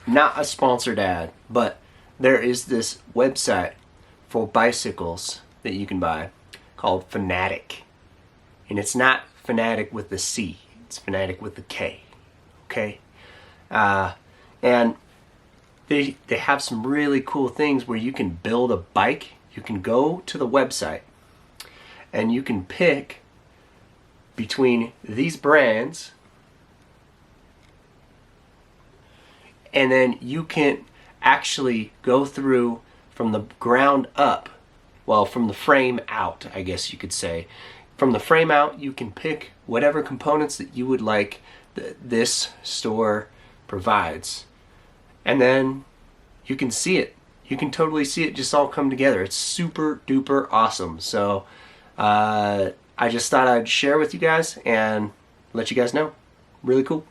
not a sponsored ad, but there is this website for bicycles that you can buy called Fanatik. And it's not Fanatic with the C, it's Fanatic with the K. Okay? And they have some really cool things where you can build a bike. You can go to the website and you can pick between these brands, and then you can actually go through from the ground up, well, from the frame out, I guess you could say. From the frame out, you can pick whatever components that you would like this store provides. And then you can see it. You can totally see it just all come together. It's super duper awesome. So I just thought I'd share with you guys and let you guys know. Really cool.